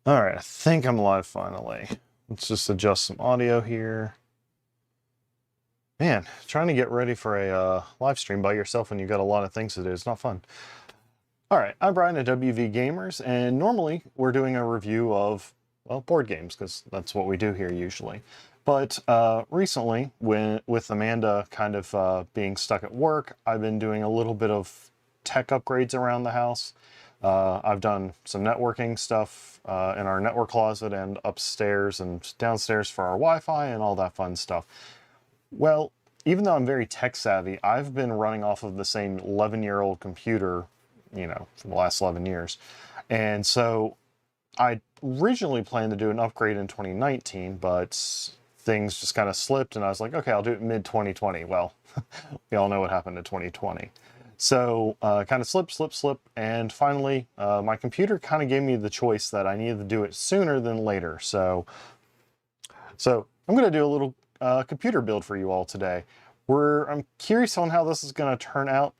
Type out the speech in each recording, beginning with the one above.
All right, I think I'm live finally. Let's just adjust some audio here. Man, trying to get ready for a live stream by yourself when you got a lot of things to do, it's not fun. All right, I'm Brian at WVGamers, and normally we're doing a review of, well, board games, because that's what we do here usually. But recently, with Amanda kind of being stuck at work, I've been doing a little bit of tech upgrades around the house. I've done some networking stuff in our network closet and upstairs and downstairs for our Wi-Fi and all that fun stuff. Well, even though I'm very tech savvy, I've been running off of the same 11-year-old computer, for the last 11 years. And so I originally planned to do an upgrade in 2019, but things just kind of slipped and I was like, okay, I'll do it mid-2020. Well, we all know what happened in 2020. So kind of slip, and finally my computer kind of gave me the choice that I needed to do it sooner than later. So I'm going to do a little computer build for you all today. I'm curious on how this is going to turn out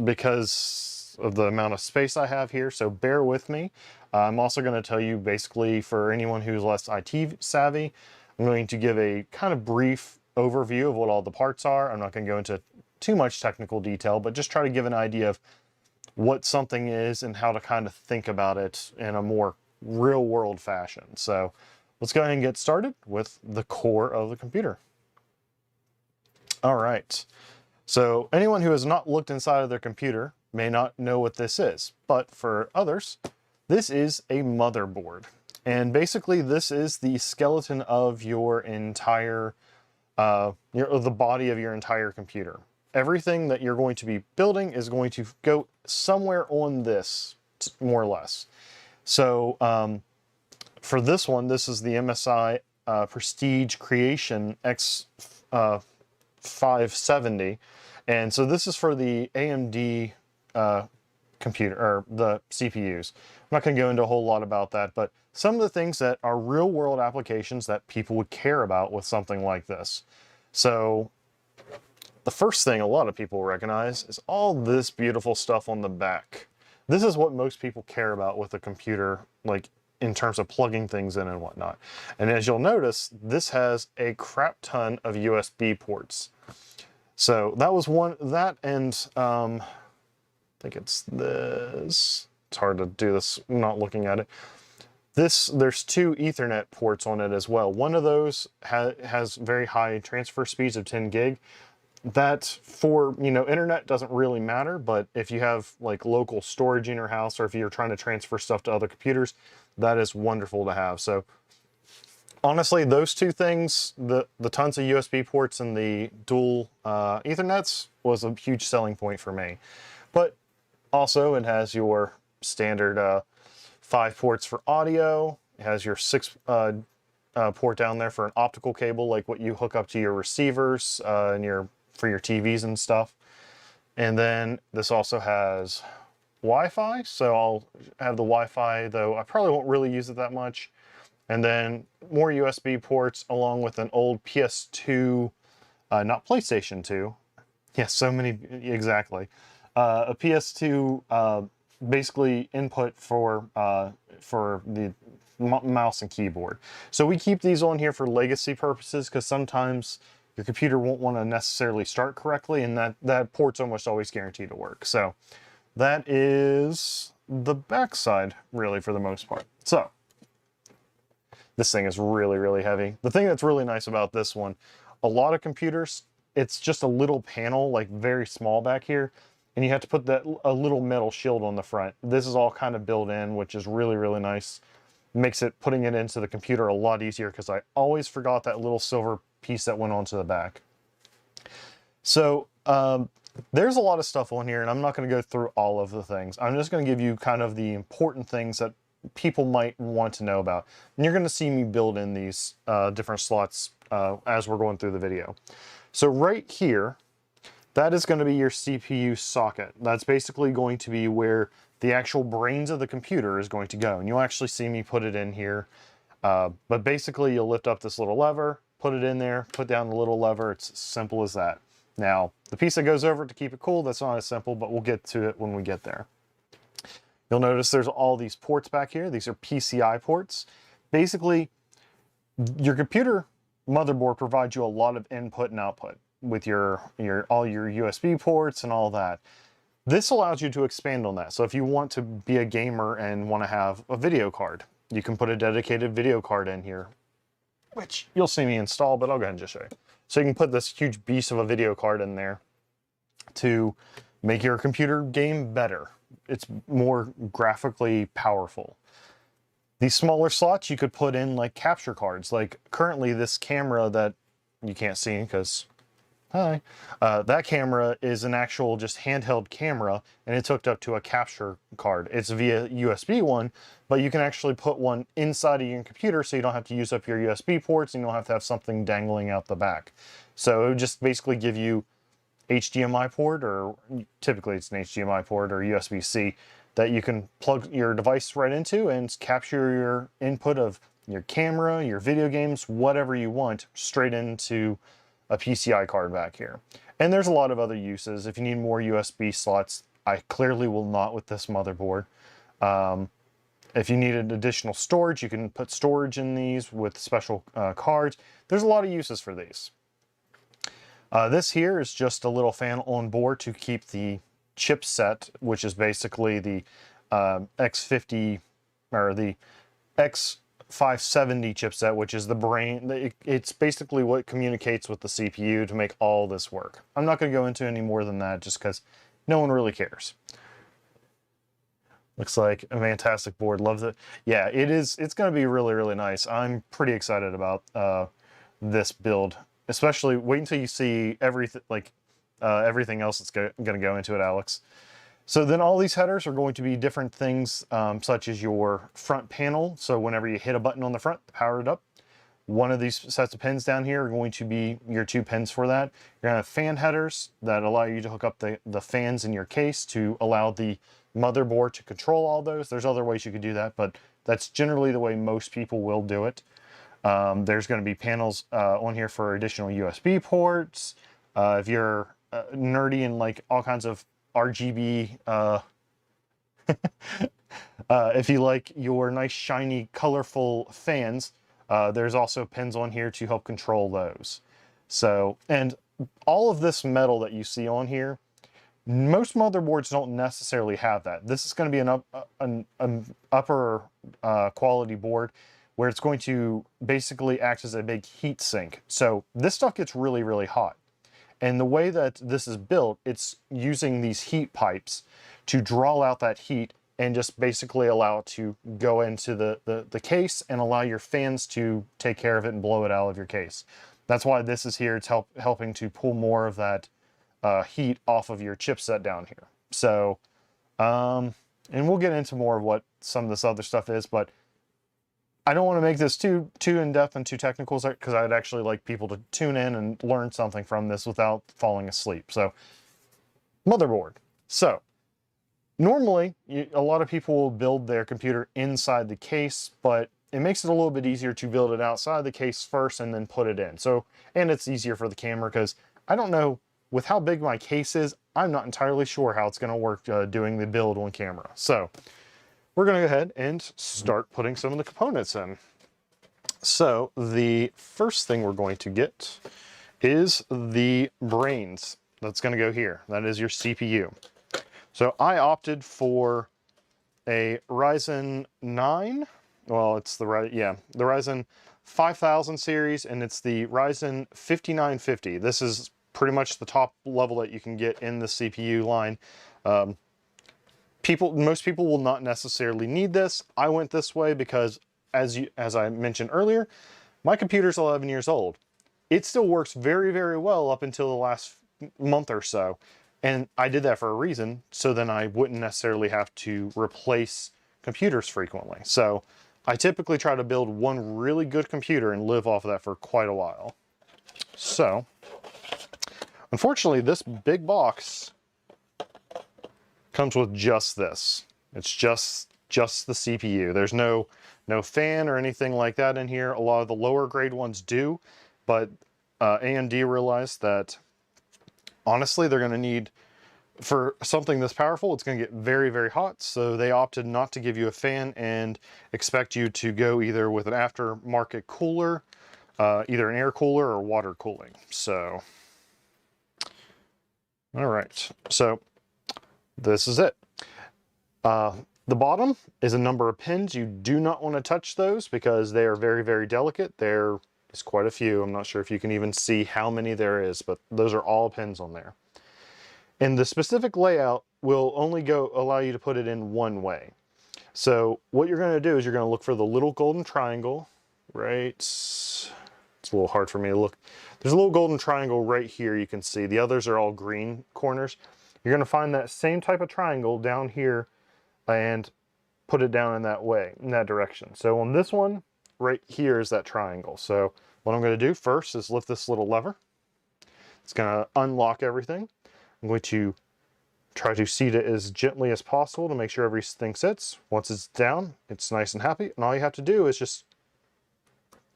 because of the amount of space I have here, so bear with me. I'm also going to tell you, basically, for anyone who's less IT savvy, I'm going to give a kind of brief overview of what all the parts are. I'm not going to go into too much technical detail, but just try to give an idea of what something is and how to kind of think about it in a more real world fashion. So let's go ahead and get started with the core of the computer. All right. So anyone who has not looked inside of their computer may not know what this is, but for others, this is a motherboard. And basically this is the skeleton of your entire, the body of your entire computer. Everything that you're going to be building is going to go somewhere on this, more or less. So for this one, this is the MSI Prestige Creation X 570. And so this is for the AMD computer, or the CPUs. I'm not going to go into a whole lot about that, but some of the things that are real world applications that people would care about with something like this. So the first thing a lot of people recognize is all this beautiful stuff on the back. This is what most people care about with a computer, like in terms of plugging things in and whatnot. And as you'll notice, this has a crap ton of USB ports. So that was one, and I think it's this. It's hard to do this not looking at it. There's two Ethernet ports on it as well. One of those has very high transfer speeds of 10 gig. That for, internet doesn't really matter, but if you have like local storage in your house or if you're trying to transfer stuff to other computers, that is wonderful to have. So honestly, those two things, the tons of USB ports and the dual Ethernets was a huge selling point for me. But also it has your standard 5 ports for audio. It has your 6 port down there for an optical cable, like what you hook up to your receivers and for your TVs and stuff. And then this also has Wi-Fi, so I'll have the Wi-Fi, though I probably won't really use it that much. And then more USB ports along with an old PS2, not PlayStation 2. Yeah, so many, exactly. A PS2 basically input for the mouse and keyboard. So we keep these on here for legacy purposes because sometimes your computer won't want to necessarily start correctly, and that port's almost always guaranteed to work. So that is the backside, really, for the most part. So this thing is really, really heavy. The thing that's really nice about this one, a lot of computers, it's just a little panel, like very small back here, and you have to put a little metal shield on the front. This is all kind of built in, which is really, really nice. Makes putting it into the computer a lot easier because I always forgot that little silver piece that went onto the back. So there's a lot of stuff on here, and I'm not going to go through all of the things. I'm just going to give you kind of the important things that people might want to know about. And you're going to see me build in these different slots as we're going through the video. So right here, that is going to be your CPU socket. That's basically going to be where the actual brains of the computer is going to go. And you'll actually see me put it in here. But basically, you'll lift up this little lever, put it in there, put down the little lever. It's as simple as that. Now, the piece that goes over it to keep it cool, that's not as simple, but we'll get to it when we get there. You'll notice there's all these ports back here. These are PCI ports. Basically, your computer motherboard provides you a lot of input and output with all your USB ports and all that. This allows you to expand on that. So if you want to be a gamer and want to have a video card, you can put a dedicated video card in here, which you'll see me install, but I'll go ahead and just show you. So you can put this huge beast of a video card in there to make your computer game better. It's more graphically powerful. These smaller slots you could put in like capture cards. Like currently this camera that you can't see because, hi, that camera is an actual just handheld camera and it's hooked up to a capture card. It's via USB one, but you can actually put one inside of your computer so you don't have to use up your USB ports and you don't have to have something dangling out the back. So it would just basically give you HDMI port, or typically it's an HDMI port or USB-C, that you can plug your device right into and capture your input of your camera, your video games, whatever you want, straight into a PCI card back here. And there's a lot of other uses. If you need more USB slots, I clearly will not with this motherboard. If you needed additional storage, you can put storage in these with special cards. There's a lot of uses for these. This here is just a little fan on board to keep the chipset, which is basically the X50 or the X570 chipset, which is the brain. It's basically what communicates with the CPU to make all this work. I'm not going to go into any more than that just because no one really cares. Looks like a fantastic board. Love it. Yeah, it is. It's going to be really, really nice. I'm pretty excited about this build. Especially wait until you see everything, like everything else that's going to go into it, Alex. So then all these headers are going to be different things, such as your front panel. So whenever you hit a button on the front, power it up. One of these sets of pins down here are going to be your 2 pins for that. You're going to have fan headers that allow you to hook up the fans in your case to allow the motherboard to control all those. There's other ways you could do that, but that's generally the way most people will do it. There's going to be panels on here for additional USB ports. If you're nerdy and like all kinds of RGB, if you like your nice shiny colorful fans, there's also pins on here to help control those. So, and all of this metal that you see on here, most motherboards don't necessarily have that. This is going to be an upper quality board, where it's going to basically act as a big heat sink. So this stuff gets really, really hot. And the way that this is built, it's using these heat pipes to draw out that heat and just basically allow it to go into the case and allow your fans to take care of it and blow it out of your case. That's why this is here. It's helping to pull more of that heat off of your chipset down here. So, and we'll get into more of what some of this other stuff is, but I don't want to make this too in-depth and too technical because I'd actually like people to tune in and learn something from this without falling asleep. So, motherboard. So, normally, a lot of people will build their computer inside the case, but it makes it a little bit easier to build it outside the case first and then put it in. So, and it's easier for the camera because I don't know, with how big my case is, I'm not entirely sure how it's going to work doing the build on camera. So, we're going to go ahead and start putting some of the components in. So the first thing we're going to get is the brains that's going to go here. That is your CPU. So I opted for a Ryzen 9. Well, it's the Ryzen 5000 series, and it's the Ryzen 5950. This is pretty much the top level that you can get in the CPU line. Most people will not necessarily need this. I went this way because, as I mentioned earlier, my computer's 11 years old. It still works very, very well up until the last month or so. And I did that for a reason, so then I wouldn't necessarily have to replace computers frequently. So I typically try to build one really good computer and live off of that for quite a while. So, unfortunately, this big box comes with just this. It's just the CPU. There's no fan or anything like that in here. A lot of the lower grade ones do, but AMD realized that honestly they're going to need for something this powerful, it's going to get very, very hot. So they opted not to give you a fan and expect you to go either with an aftermarket cooler, either an air cooler or water cooling. So, all right. So this is it. The bottom is a number of pins. You do not want to touch those because they are very, very delicate. There is quite a few. I'm not sure if you can even see how many there is, but those are all pins on there. And the specific layout will only allow you to put it in one way. So what you're going to do is you're going to look for the little golden triangle, right? It's a little hard for me to look. There's a little golden triangle right here you can see. The others are all green corners. You're going to find that same type of triangle down here and put it down in that way, in that direction. So on this one, right here is that triangle. So what I'm going to do first is lift this little lever. It's going to unlock everything. I'm going to try to seat it as gently as possible to make sure everything sits. Once it's down, it's nice and happy. And all you have to do is just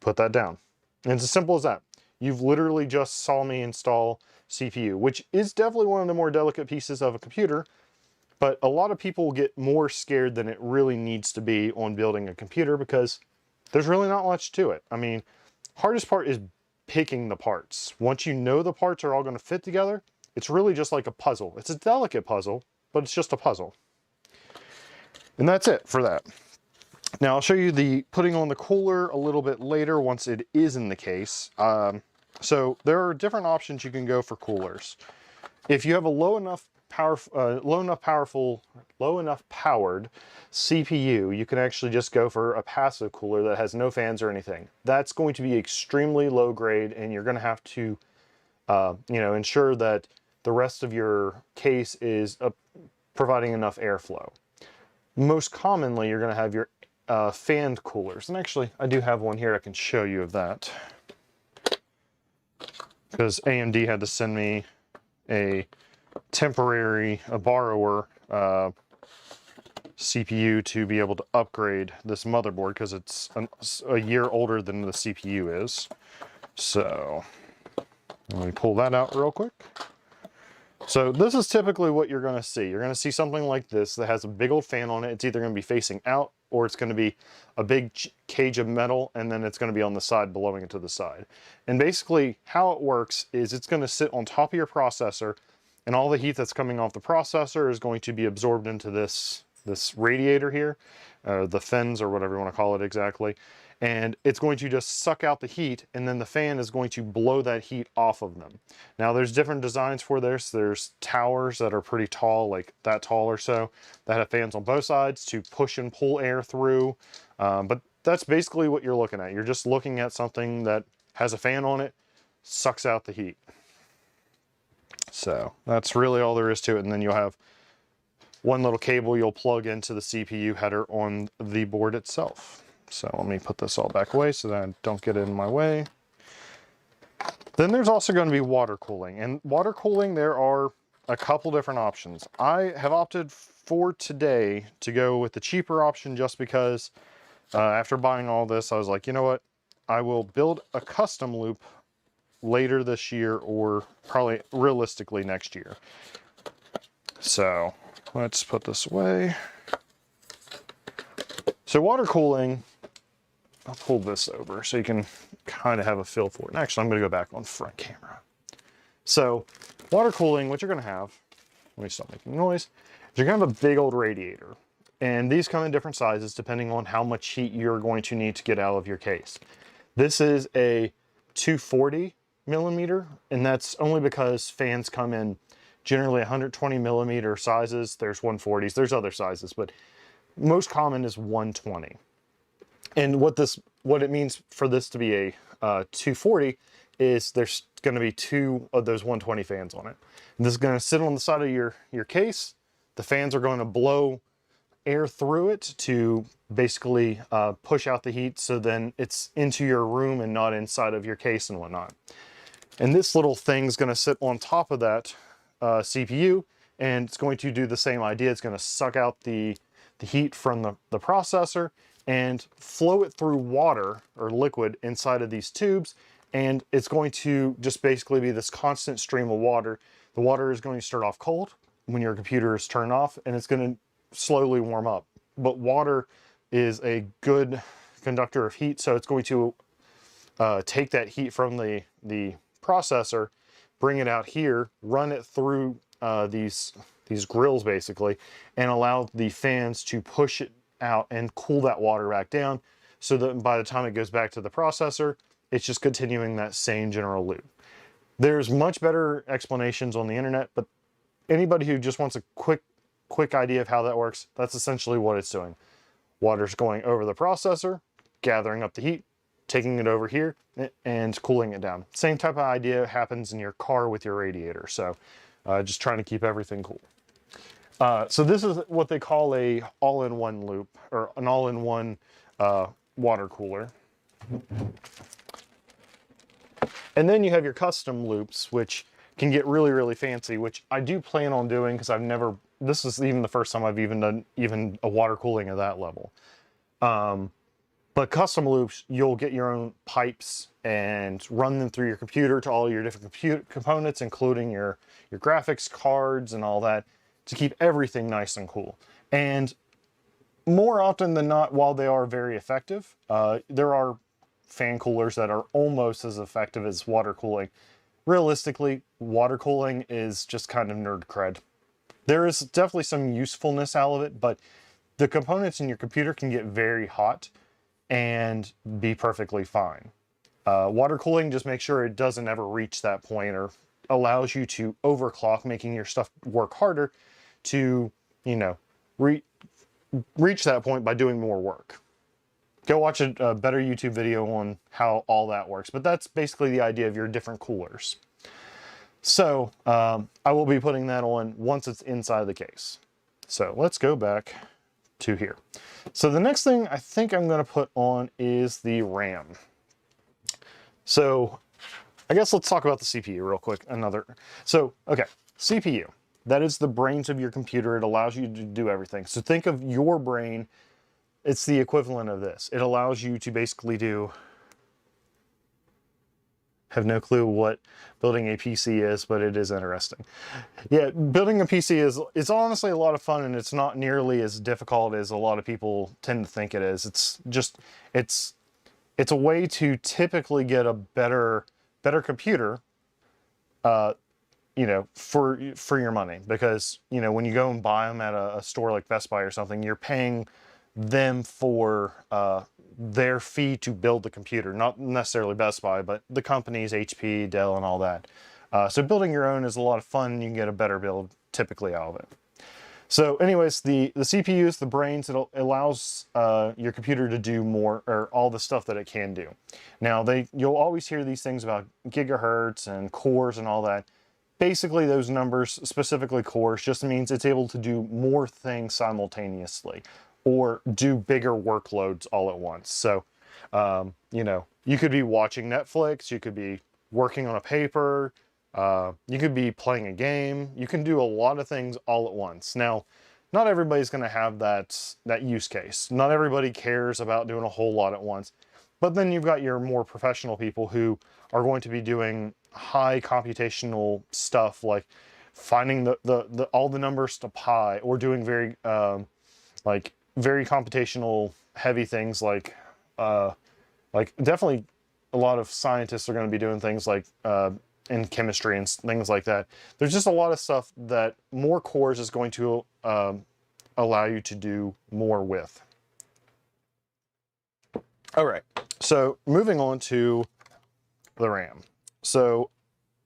put that down. And it's as simple as that. You've literally just saw me install CPU, which is definitely one of the more delicate pieces of a computer. But a lot of people get more scared than it really needs to be on building a computer because there's really not much to it. I mean, hardest part is picking the parts. Once you know the parts are all going to fit together, it's really just like a puzzle. It's a delicate puzzle, but it's just a puzzle. And that's it for that. Now I'll show you the putting on the cooler a little bit later once it is in the case. So there are different options you can go for coolers. If you have a low enough powered CPU, you can actually just go for a passive cooler that has no fans or anything. That's going to be extremely low grade, and you're going to have to, ensure that the rest of your case is providing enough airflow. Most commonly, you're going to have your fanned coolers, and actually, I do have one here I can show you of that, because AMD had to send me a borrower CPU to be able to upgrade this motherboard because it's a year older than the CPU is. So let me pull that out real quick. So this is typically what you're going to see. You're going to see something like this that has a big old fan on it. It's either going to be facing out or it's going to be a big cage of metal, and then it's going to be on the side, blowing it to the side. And basically how it works is it's going to sit on top of your processor, and all the heat that's coming off the processor is going to be absorbed into this radiator here, the fins or whatever you want to call it exactly. And it's going to just suck out the heat, and then the fan is going to blow that heat off of them. Now there's different designs for this. There's towers that are pretty tall, like that tall or so, that have fans on both sides to push and pull air through. But that's basically what you're looking at. You're just looking at something that has a fan on it, sucks out the heat. So that's really all there is to it. And then you'll have one little cable you'll plug into the CPU header on the board itself. So let me put this all back away so that I don't get it in my way. Then there's also going to be water cooling. And water cooling, there are a couple different options. I have opted for today to go with the cheaper option just because after buying all this, I was like, you know what? I will build a custom loop later this year, or probably realistically next year. So let's put this away. So water cooling, I'll pull this over so you can kind of have a feel for it. And actually, I'm going to go back on front camera. So water cooling, what you're going to have, let me stop making noise, is you're going to have a big old radiator. And these come in different sizes depending on how much heat you're going to need to get out of your case. This is a 240 millimeter, and that's only because fans come in generally 120 millimeter sizes. There's 140s, there's other sizes, but most common is 120. And what it means for this to be a 240 is there's going to be two of those 120 fans on it. And this is going to sit on the side of your case. The fans are going to blow air through it to basically push out the heat, so then it's into your room and not inside of your case and whatnot. And this little thing's going to sit on top of that CPU, and it's going to do the same idea. It's going to suck out the heat from the processor and flow it through water or liquid inside of these tubes, and it's going to just basically be this constant stream of water. The water is going to start off cold. when your computer is turned off, and it's going to slowly warm up. But water is a good conductor of heat, so it's going to take that heat from the processor, bring it out here, run it through these grills basically, and allow the fans to push it out and cool that water back down, so that by the time it goes back to the processor, it's just continuing that same general loop. There's much better explanations on the internet, but anybody who just wants a quick idea of how that works, that's essentially what it's doing. Water's going over the processor, gathering up the heat, taking it over here, and cooling it down. Same type of idea happens in your car with your radiator. So just trying to keep everything cool. So this is what they call a all-in-one loop, or an all-in-one water cooler. And then you have your custom loops, which can get really, really fancy, which I do plan on doing because I've never, this is even the first time I've even done even a water cooling at that level. But custom loops, you'll get your own pipes and run them through your computer to all your different components, including your graphics cards and all that, to keep everything nice and cool. And more often than not, while they are very effective, there are fan coolers that are almost as effective as water cooling. Realistically, water cooling is just kind of nerd cred. There is definitely some usefulness out of it, but the components in your computer can get very hot and be perfectly fine. Water cooling just makes sure it doesn't ever reach that point, or allows you to overclock, making your stuff work harder to, you know, reach that point by doing more work. Go watch a better YouTube video on how all that works, but that's basically the idea of your different coolers. So I will be putting that on once it's inside the case. So let's go back to here. So the next thing I think I'm going to put on is the RAM. So I guess let's talk about the CPU real quick. Okay, CPU. That is the brains of your computer. It allows you to do everything. So think of your brain. It's the equivalent of this. It allows you to basically have no clue what building a PC is, but it is interesting. Yeah, building a PC it's honestly a lot of fun, and it's not nearly as difficult as a lot of people tend to think it is. It's a way to typically get a better computer, you know, for your money, because, you know, when you go and buy them at a store like Best Buy or something, you're paying them for their fee to build the computer, not necessarily Best Buy, but the companies, HP, Dell, and all that. So building your own is a lot of fun, and you can get a better build typically out of it. So anyways, the CPU is the brains. It allows your computer to do more, or all the stuff that it can do. Now, you'll always hear these things about gigahertz and cores and all that. Basically, those numbers, specifically cores, just means it's able to do more things simultaneously, or do bigger workloads all at once. So, you know, you could be watching Netflix, you could be working on a paper, you could be playing a game. You can do a lot of things all at once. Now, not everybody's going to have that use case. Not everybody cares about doing a whole lot at once. But then you've got your more professional people who are going to be doing high computational stuff, like finding all the numbers to pi, or doing very computational heavy things like definitely a lot of scientists are going to be doing things like in chemistry and things like that. There's just a lot of stuff that more cores is going to allow you to do more with. All right, so moving on to the RAM. So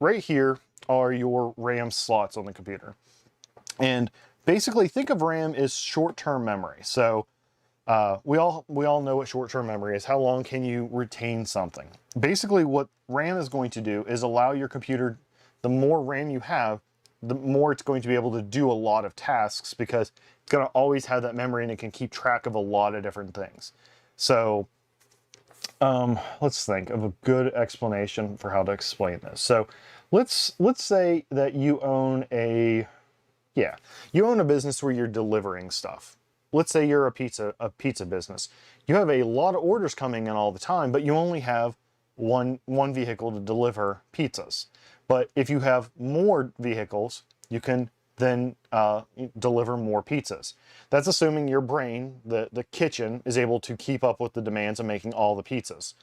right here are your RAM slots on the computer. And basically think of RAM as short-term memory. So we all know what short-term memory is. How long can you retain something? Basically what RAM is going to do is allow your computer, the more RAM you have, the more it's going to be able to do a lot of tasks, because it's going to always have that memory, and it can keep track of a lot of different things. So let's think of a good explanation for how to explain this. So let's say that you own a business where you're delivering stuff. Let's say you're a pizza business. You have a lot of orders coming in all the time, but you only have one vehicle to deliver pizzas. But if you have more vehicles, you can then deliver more pizzas. That's assuming your brain, the kitchen, is able to keep up with the demands of making all the pizzas.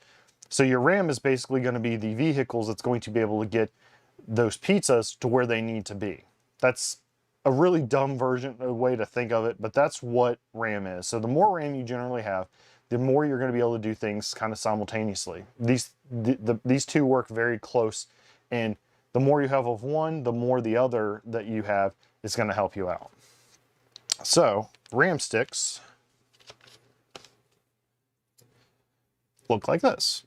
So your RAM is basically going to be the vehicles that's going to be able to get those pizzas to where they need to be. That's a really dumb way to think of it, but that's what RAM is. So the more RAM you generally have, the more you're going to be able to do things kind of simultaneously. These two work very close, and the more you have of one, the more the other that you have is going to help you out. So RAM sticks look like this.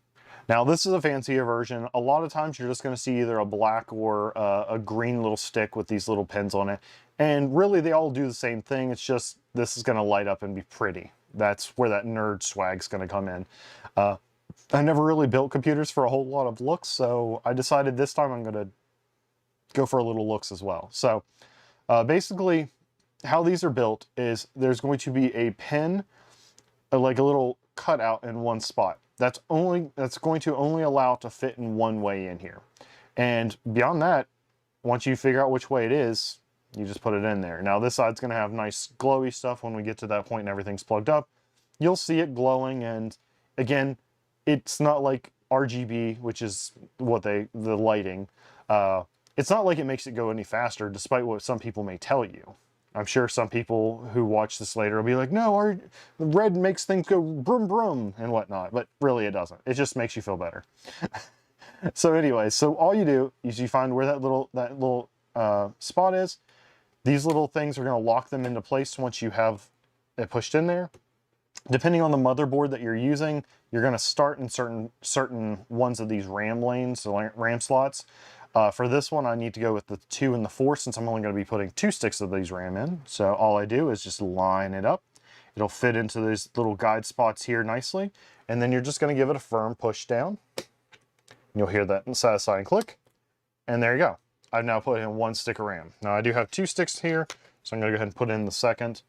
Now this is a fancier version. A lot of times you're just going to see either a black or a green little stick with these little pins on it. And really they all do the same thing. It's just this is going to light up and be pretty. That's where that nerd swag's going to come in. I never really built computers for a whole lot of looks, so I decided this time I'm going to go for a little looks as well. So basically how these are built is there's going to be a pin, like a little cutout in one spot. That's going to only allow it to fit in one way in here. And beyond that, once you figure out which way it is, you just put it in there. Now this side's going to have nice glowy stuff when we get to that point and everything's plugged up. You'll see it glowing, and again, it's not like RGB, which is what the lighting. It's not like it makes it go any faster, despite what some people may tell you. I'm sure some people who watch this later will be like, no, the red makes things go brum brum and whatnot, but really it doesn't. It just makes you feel better. So anyway, so all you do is you find where that little spot is. These little things are going to lock them into place once you have it pushed in there. Depending on the motherboard that you're using, you're going to start in certain ones of these RAM lanes, so RAM slots. For this one, I need to go with the 2 and the 4 since I'm only going to be putting 2 sticks of these RAM in. So all I do is just line it up. It'll fit into these little guide spots here nicely. And then you're just going to give it a firm push down. You'll hear that satisfying click. And there you go. I've now put in 1 stick of RAM. Now I do have 2 sticks here, so I'm going to go ahead and put in the second.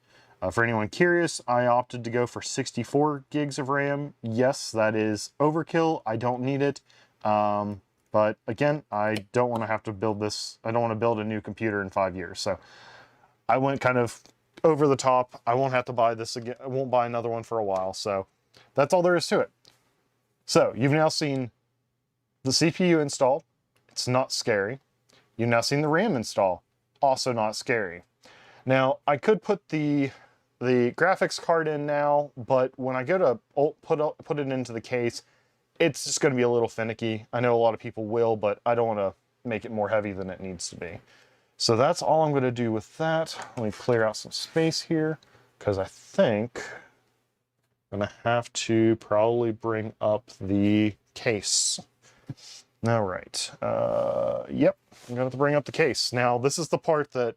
For anyone curious, I opted to go for 64 gigs of RAM. Yes, that is overkill. I don't need it. But again, I don't want to have to build this. I don't want to build a new computer in 5 years. So I went kind of over the top. I won't have to buy this again. I won't buy another one for a while. So that's all there is to it. So you've now seen the CPU install. It's not scary. You've now seen the RAM install. Also not scary. Now I could put the graphics card in now, but when I go to put it into the case, it's just going to be a little finicky. I know a lot of people will, but I don't want to make it more heavy than it needs to be. So that's all I'm going to do with that. Let me clear out some space here, because I think I'm going to have to probably bring up the case. All right. Yep, I'm going to have to bring up the case. Now, this is the part that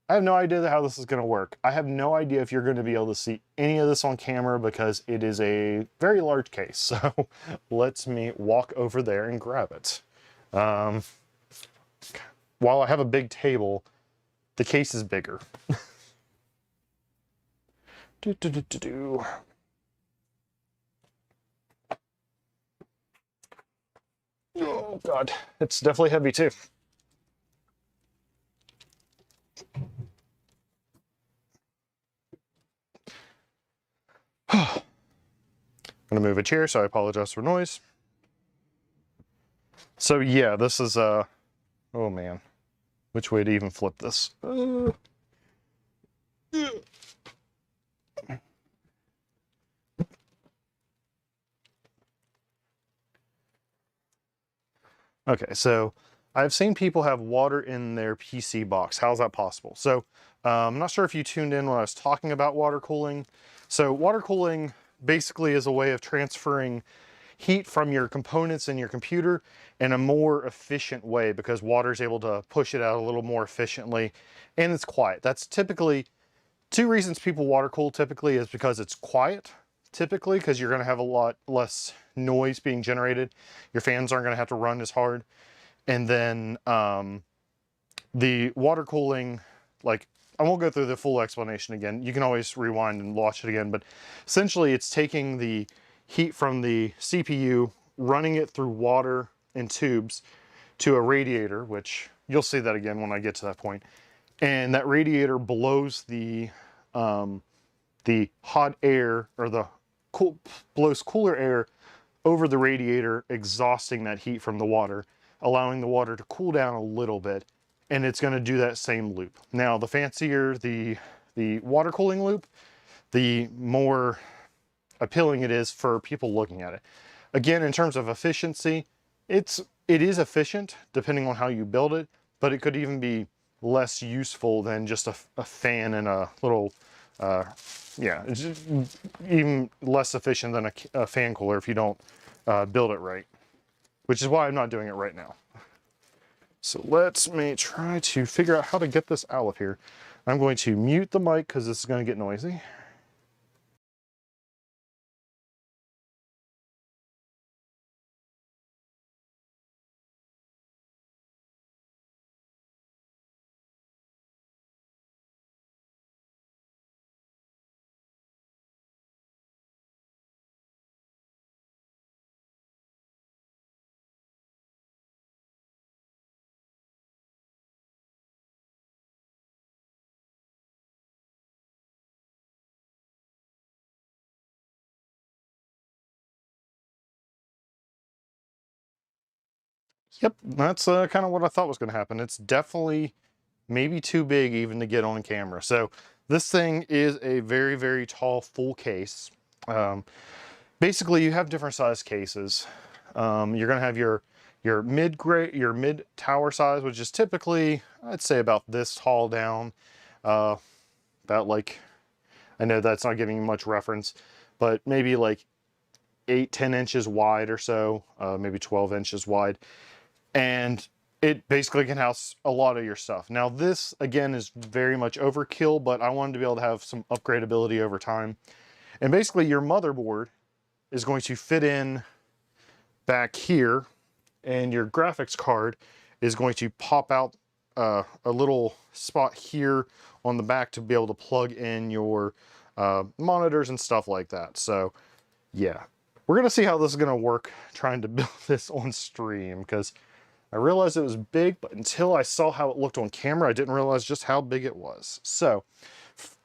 I have no idea how this is going to work. I have no idea if you're going to be able to see any of this on camera because it is a very large case. So let me walk over there and grab it. While I have a big table, the case is bigger. Oh God, it's definitely heavy too. I'm gonna move a chair, so I apologize for noise. So yeah, this is oh man, which way to even flip this? Okay, so I've seen people have water in their PC box. How's that possible? So I'm not sure if you tuned in when I was talking about water cooling. So water cooling basically is a way of transferring heat from your components in your computer in a more efficient way because water is able to push it out a little more efficiently and it's quiet. That's typically two reasons people water cool typically is because it's quiet typically because you're going to have a lot less noise being generated. Your fans aren't going to have to run as hard. And then the water cooling, like I won't go through the full explanation again. You can always rewind and watch it again, but essentially it's taking the heat from the CPU, running it through water and tubes to a radiator, which you'll see that again when I get to that point. and that radiator blows the hot air, or the blows cooler air over the radiator, exhausting that heat from the water, allowing the water to cool down a little bit, and it's going to do that same loop. Now, the fancier the water cooling loop, the more appealing it is for people looking at it. Again, in terms of efficiency, it is efficient depending on how you build it, but it could even be less useful than just a fan and a little, yeah, it's just even less efficient than a fan cooler if you don't build it right, which is why I'm not doing it right now. So let me try to figure out how to get this out of here. I'm going to mute the mic because this is going to get noisy. Yep, that's kind of what I thought was going to happen. It's definitely maybe too big even to get on camera. So this thing is a very, very tall full case. Basically, you have different size cases. You're going to have your mid tower size, which is typically, I'd say, about this tall down. About like, I know that's not giving you much reference, but maybe like 8-10 inches wide or so, maybe 12 inches wide. And it basically can house a lot of your stuff. Now this, again, is very much overkill, but I wanted to be able to have some upgradability over time. And basically your motherboard is going to fit in back here, and your graphics card is going to pop out a little spot here on the back to be able to plug in your monitors and stuff like that. So yeah, we're gonna see how this is gonna work trying to build this on stream, because I realized it was big, but until I saw how it looked on camera, I didn't realize just how big it was. So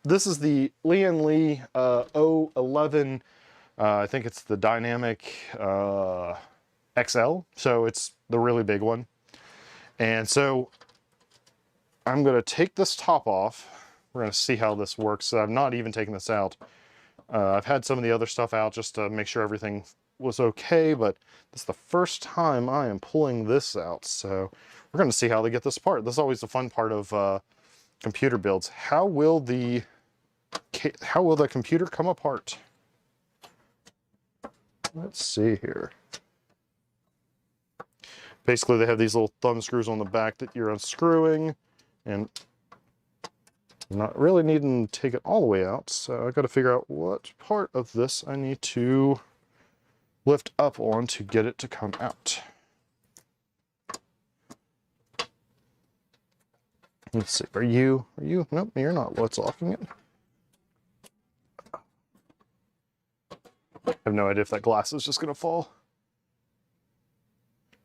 this is the Lian Li 011, I think it's the Dynamic XL, so it's the really big one. And so I'm gonna take this top off. We're gonna see how this works. So I've not even taken this out. I've had some of the other stuff out just to make sure everything was okay, but this is the first time I am pulling this out. So we're going to see how they get this apart. This is always the fun part of computer builds. How will the computer come apart? Let's see here. Basically, they have these little thumb screws on the back that you're unscrewing, and not really needing to take it all the way out. So I got to figure out what part of this I need to lift up on to get it to come out. Let's see, are you, nope, you're not what's locking it. I have no idea if that glass is just gonna fall.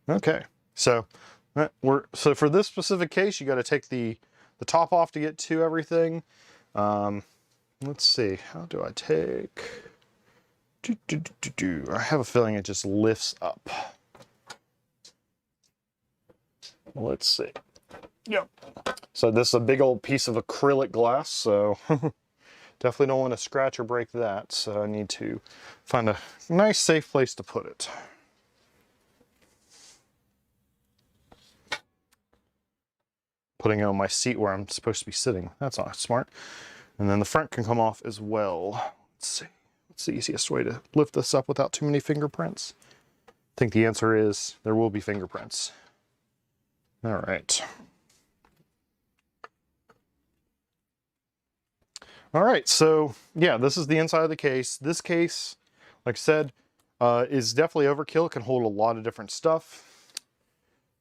Okay, so for this specific case, you got to take the top off to get to everything. Let's see, how do I take? I have a feeling it just lifts up. Let's see. Yep. So this is a big old piece of acrylic glass, so definitely don't want to scratch or break that. So I need to find a nice safe place to put it. Putting it on my seat where I'm supposed to be sitting. That's not smart. And then the front can come off as well. Let's see. What's the easiest way to lift this up without too many fingerprints? I think the answer is there will be fingerprints. All right. All right, so yeah, this is the inside of the case. This case, like I said, is definitely overkill. It can hold a lot of different stuff.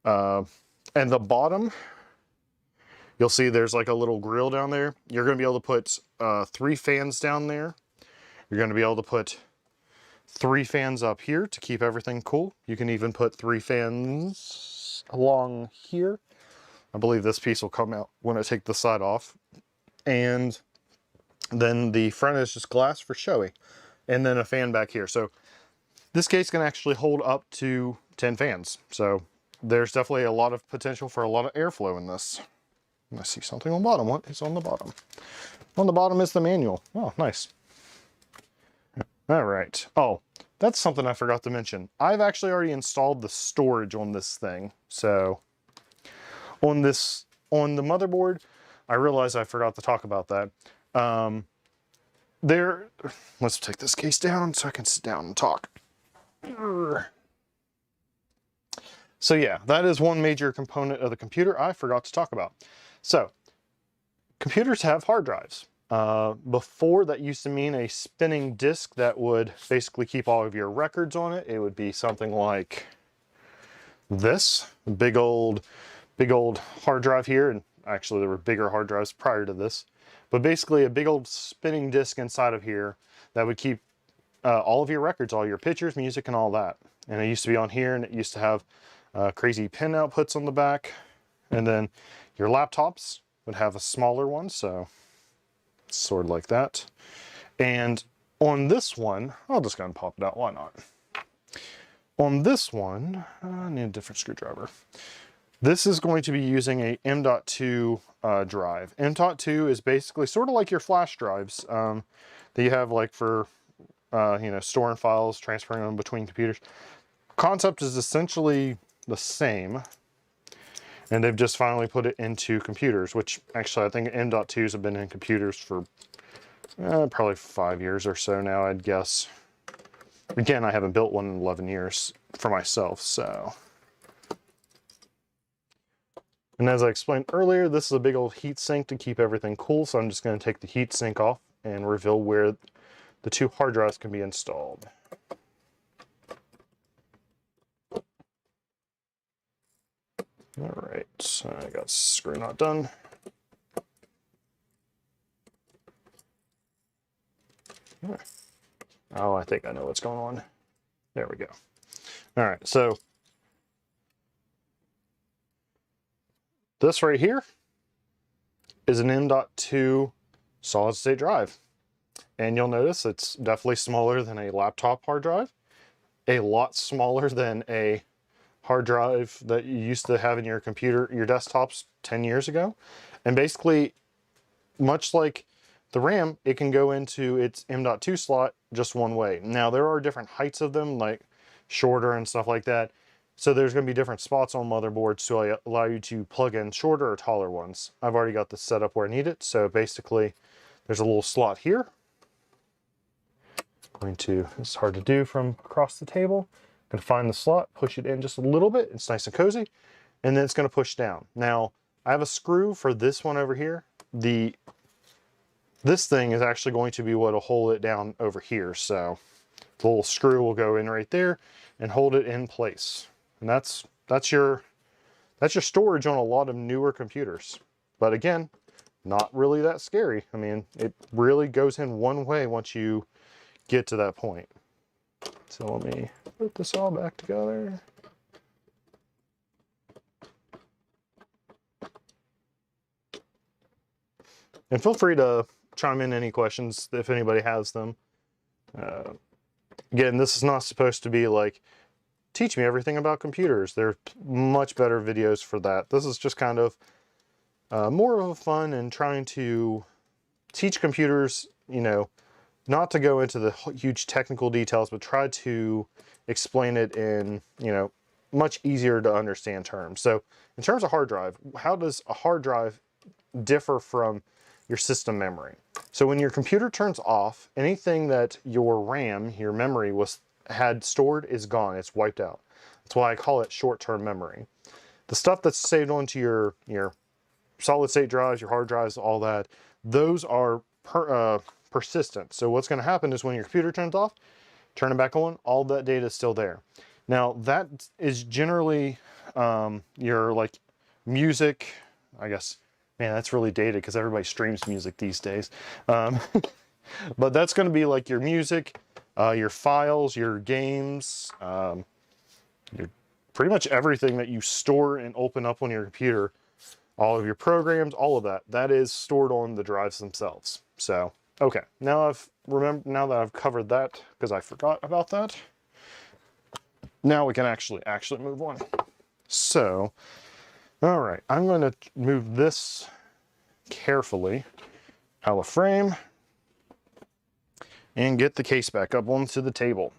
And the bottom, you'll see there's like a little grill down there. You're gonna be able to put 3 fans down there. You're gonna be able to put 3 fans up here to keep everything cool. You can even put 3 fans along here. I believe this piece will come out when I take the side off. And then the front is just glass for showy. And then a fan back here. So this case can actually hold up to 10 fans. So there's definitely a lot of potential for a lot of airflow in this. I see something on the bottom. What is on the bottom? On the bottom is the manual. Oh, nice. All right. Oh, that's something I forgot to mention. I've actually already installed the storage on this thing. So on the motherboard, I realized I forgot to talk about that. Let's take this case down so I can sit down and talk. So yeah, that is one major component of the computer I forgot to talk about. So computers have hard drives. Before, that used to mean a spinning disk that would basically keep all of your records on it. It would be something like this, big old hard drive here. And actually there were bigger hard drives prior to this, but basically a big old spinning disk inside of here that would keep all of your records, all your pictures, music, and all that. And it used to be on here, and it used to have crazy pin outputs on the back. And then your laptops would have a smaller one, so sort of like that. And on this one, I'll just go and pop it out, why not? On this one, I need a different screwdriver. This is going to be using a M.2 drive. M.2 is basically sort of like your flash drives that you have like for you know, storing files, transferring them between computers. Concept is essentially the same, and they've just finally put it into computers, which actually I think M.2s have been in computers for probably 5 years or so now, I'd guess. Again, I haven't built one in 11 years for myself, so. And as I explained earlier, this is a big old heat sink to keep everything cool, so I'm just going to take the heat sink off and reveal where the two hard drives can be installed. All right, so I got screw knot done. Oh, I think I know what's going on. There we go. All right, so this right here is an M.2 solid state drive. And you'll notice it's definitely smaller than a laptop hard drive, a lot smaller than a hard drive that you used to have in your computer, your desktops 10 years ago. And basically, much like the RAM, it can go into its M.2 slot just one way. Now, there are different heights of them, like shorter and stuff like that. So there's going to be different spots on motherboards to allow you to plug in shorter or taller ones. I've already got this set up where I need it. So basically, there's a little slot here. It's hard to do from across the table. Going to find the slot, push it in just a little bit. It's nice and cozy. And then it's going to push down. Now, I have a screw for this one over here. This thing is actually going to be what will hold it down over here. So the little screw will go in right there and hold it in place. And that's your storage on a lot of newer computers. But again, not really that scary. I mean, it really goes in one way once you get to that point. So let me put this all back together. And feel free to chime in any questions if anybody has them. Again, this is not supposed to be like, teach me everything about computers. There are much better videos for that. This is just kind of more of a fun and trying to teach computers, you know, not to go into the huge technical details, but try to explain it in, you know, much easier to understand terms. So in terms of hard drive, how does a hard drive differ from your system memory? So when your computer turns off, anything that your RAM, your memory had stored is gone. It's wiped out. That's why I call it short-term memory. The stuff that's saved onto your solid state drives, your hard drives, all that, those are persistent. So what's going to happen is when your computer turns off, turn it back on, all that data is still there. Now that is generally your like music, I guess. Man, that's really dated because everybody streams music these days. But that's going to be like your music, your files, your games, your pretty much everything that you store and open up on your computer all of your programs, all of that, that is stored on the drives themselves. So, okay, now now that I've covered that, because I forgot about that, now we can actually move on. So, all right, I'm going to move this carefully out of frame and get the case back up onto the table.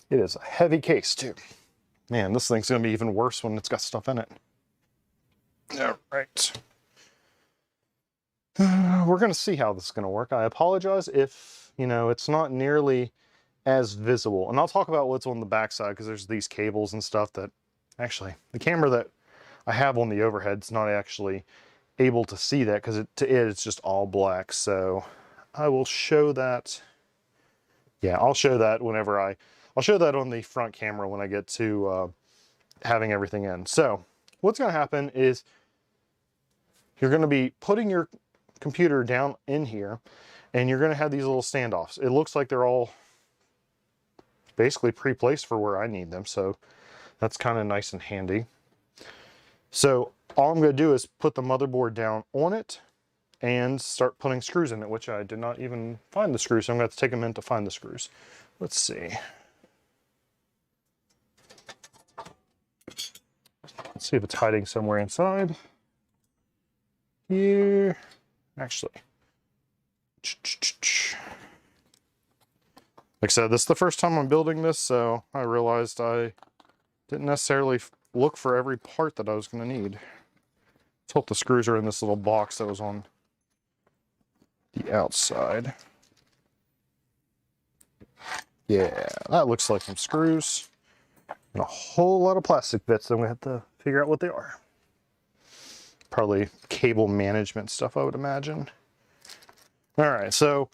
It is a heavy case too. Man, this thing's gonna be even worse when it's got stuff in it. All right. We're gonna see how this is gonna work. I apologize if, you know, it's not nearly as visible. And I'll talk about what's on the backside because there's these cables and stuff that actually, the camera that I have on the overhead's not actually able to see that because it's just all black. So I will show that. Yeah, I'll show that whenever I'll show that on the front camera when I get to having everything in. So what's going to happen is you're going to be putting your computer down in here and you're going to have these little standoffs. It looks like they're all basically pre-placed for where I need them. So that's kind of nice and handy. So all I'm going to do is put the motherboard down on it and start putting screws in it, which I did not even find the screws. So I'm going to have to take a minute to find the screws. Let's see. Let's see if it's hiding somewhere inside. Here. Actually. Like I said, this is the first time I'm building this, so I realized I didn't necessarily look for every part that I was going to need. Let's hope the screws are in this little box that was on the outside. Yeah, that looks like some screws. And a whole lot of plastic bits, then we have to figure out what they are. Probably cable management stuff, I would imagine. All right, so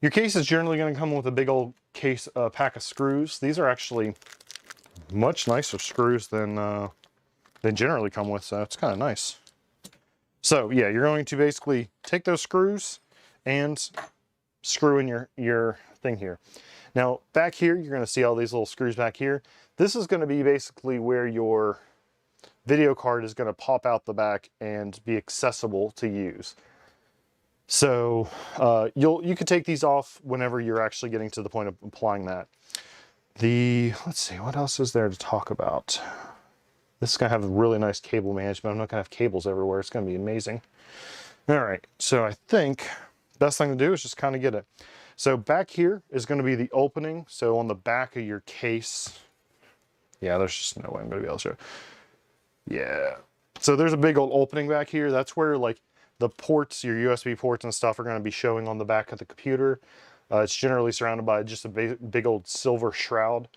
your case is generally going to come with a big old case pack of screws. These are actually much nicer screws than they generally come with, so it's kind of nice. So yeah, you're going to basically take those screws and screw in your thing here. Now back here, you're going to see all these little screws back here. This is going to be basically where your video card is going to pop out the back and be accessible to use. So you could take these off whenever you're actually getting to the point of applying that. Let's see, what else is there to talk about? This is going to have a really nice cable management. I'm not going to have cables everywhere. It's going to be amazing. All right, so I think best thing to do is just kind of get it. So back here is going to be the opening. So on the back of your case, yeah, there's just no way I'm going to be able to show it. Yeah. So there's a big old opening back here. That's where like the ports, your USB ports and stuff are going to be showing on the back of the computer. It's generally surrounded by just a big old silver shroud.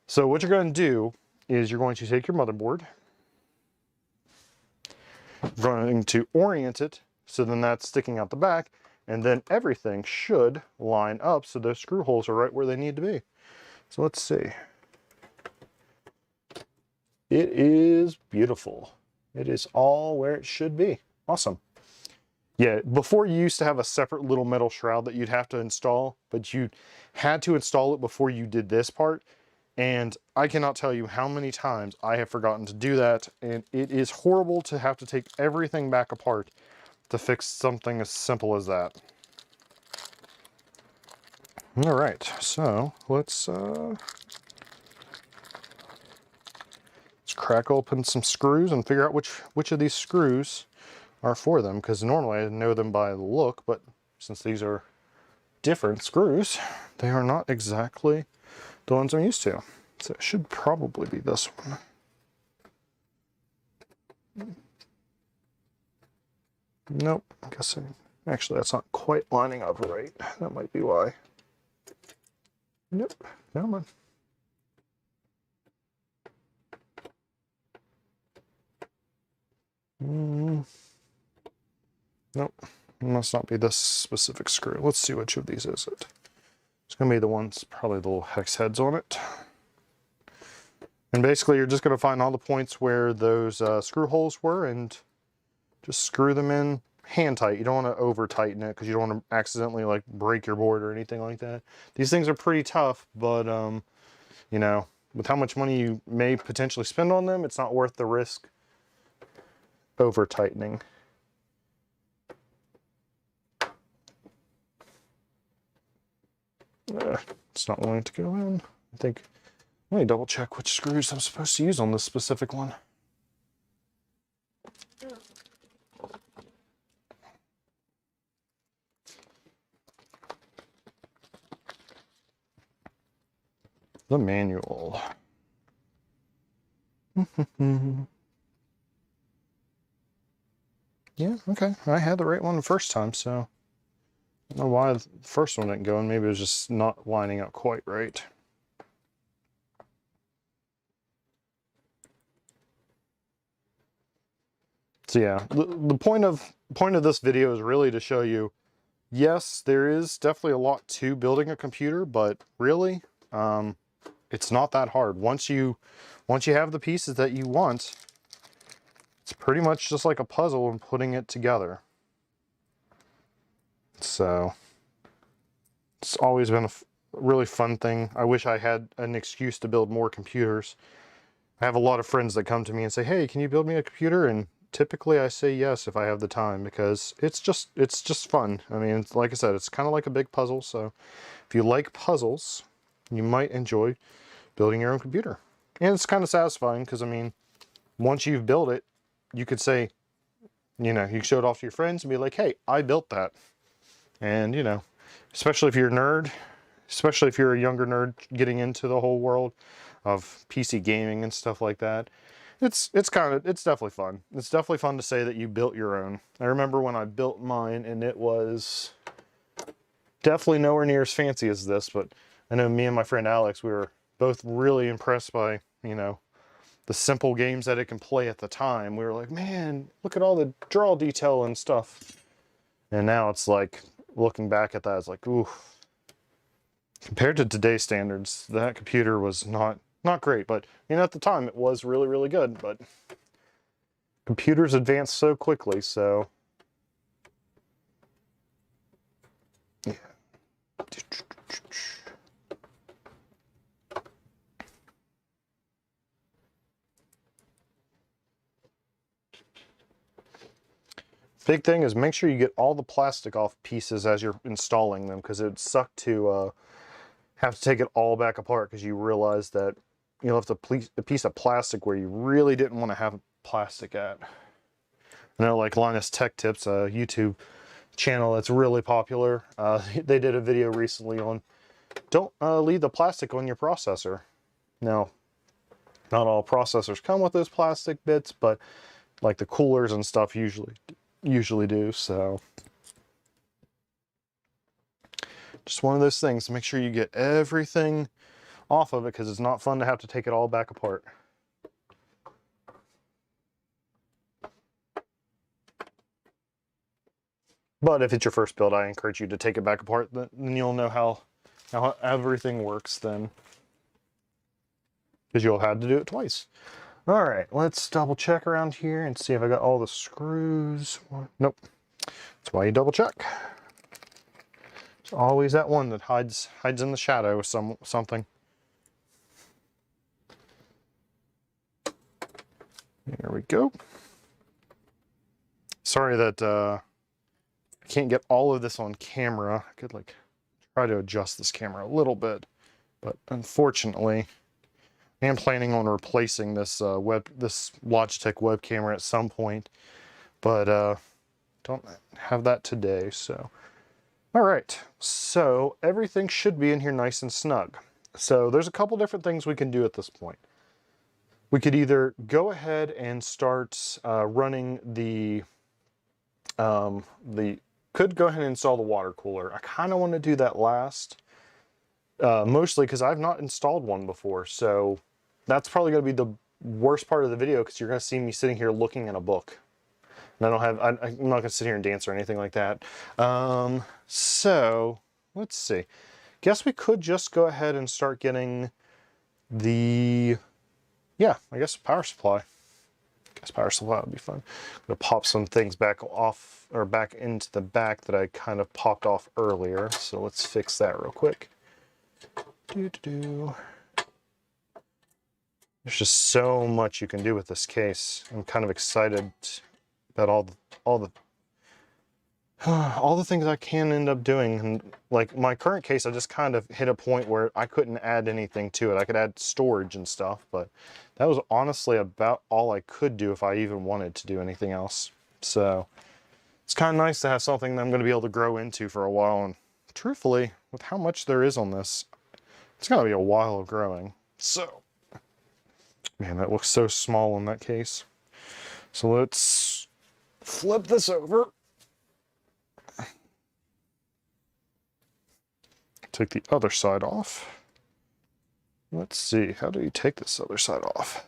So what you're going to do is you're going to take your motherboard, you're going to orient it so then that's sticking out the back, and then everything should line up so those screw holes are right where they need to be. So let's see. It is beautiful. It is all where it should be. Awesome. Yeah, before you used to have a separate little metal shroud that you'd have to install, but you had to install it before you did this part. And I cannot tell you how many times I have forgotten to do that. And it is horrible to have to take everything back apart to fix something as simple as that. All right, so let's crack open some screws and figure out which of these screws are for them, because normally I know them by the look, but since these are different screws, they are not exactly the ones I'm used to. So it should probably be this one. Nope, I'm guessing. Actually, that's not quite lining up right. That might be why. Nope, come on. Nope, it must not be this specific screw. Let's see which of these is it. It's going to be the ones, probably the little hex heads on it. And basically you're just going to find all the points where those screw holes were and just screw them in hand tight. You don't want to over tighten it because you don't want to accidentally like break your board or anything like that. These things are pretty tough, but you know, with how much money you may potentially spend on them, it's not worth the risk over tightening. It's not wanting to go in. I think, let me double check which screws I'm supposed to use on this specific one. The manual. Yeah, okay. I had the right one the first time, so I don't know why the first one didn't go, and maybe it was just not lining up quite right. So yeah, the point of this video is really to show you, yes, there is definitely a lot to building a computer, but really, it's not that hard. Once you have the pieces that you want, it's pretty much just like a puzzle and putting it together. So it's always been a really fun thing. I wish I had an excuse to build more computers. I have a lot of friends that come to me and say, hey, can you build me a computer? And typically I say yes if I have the time, because it's just fun. I mean, like I said, it's kind of like a big puzzle. So if you like puzzles, you might enjoy building your own computer. And it's kind of satisfying because, I mean, once you've built it, you could say, you know, you show it off to your friends and be like, hey, I built that. And, you know, especially if you're a nerd, especially if you're a younger nerd getting into the whole world of PC gaming and stuff like that, it's definitely fun. It's definitely fun to say that you built your own. I remember when I built mine, and it was definitely nowhere near as fancy as this, but I know me and my friend Alex, we were both really impressed by, you know, the simple games that it can play at the time. We were like, man, look at all the draw detail and stuff. And now it's like, looking back at that, it's like, ooh. Compared to today's standards, that computer was not great, but you know, at the time it was really, really good. But computers advance so quickly, so yeah. Big thing is make sure you get all the plastic off pieces as you're installing them, because it would suck to have to take it all back apart because you realize that you left a piece of plastic where you really didn't want to have plastic at. I know, like Linus Tech Tips, a YouTube channel that's really popular, they did a video recently on don't leave the plastic on your processor. Now, not all processors come with those plastic bits, but like the coolers and stuff usually do, so just one of those things. Make sure you get everything off of it, because it's not fun to have to take it all back apart. But if it's your first build, I encourage you to take it back apart, then you'll know how everything works then, because you'll have to do it twice. All right, let's double check around here and see if I got all the screws. Nope. That's why you double check. There's always that one that hides in the shadow of something. There we go. Sorry that I can't get all of this on camera. I could like try to adjust this camera a little bit, but unfortunately, I am planning on replacing this Logitech web camera at some point, but don't have that today. So, all right. So everything should be in here nice and snug. So there's a couple different things we can do at this point. We could either go ahead and start running could go ahead and install the water cooler. I kind of want to do that last, mostly because I've not installed one before. So that's probably going to be the worst part of the video, because you're going to see me sitting here looking at a book. And I'm not going to sit here and dance or anything like that. So let's see. Guess we could just go ahead and start getting the, yeah, I guess power supply. Power supply would be fun. I'm gonna pop some things back off, or back into the back that I kind of popped off earlier. So let's fix that real quick. There's just so much you can do with this case. I'm kind of excited about all the all the things I can end up doing. And like my current case, I just kind of hit a point where I couldn't add anything to it. I could add storage and stuff, but that was honestly about all I could do if I even wanted to do anything else. So it's kind of nice to have something that I'm going to be able to grow into for a while. And truthfully, with how much there is on this, it's going to be a while of growing. So, man, that looks so small in that case. So let's flip this over. Take the other side off. Let's see, how do you take this other side off?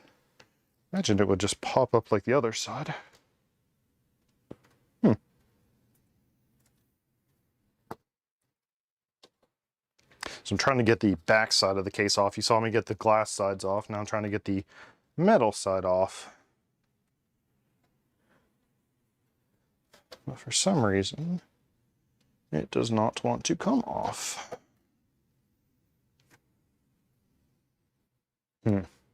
Imagine it would just pop up like the other side. So I'm trying to get the back side of the case off. You saw me get the glass sides off. Now I'm trying to get the metal side off. But for some reason, it does not want to come off.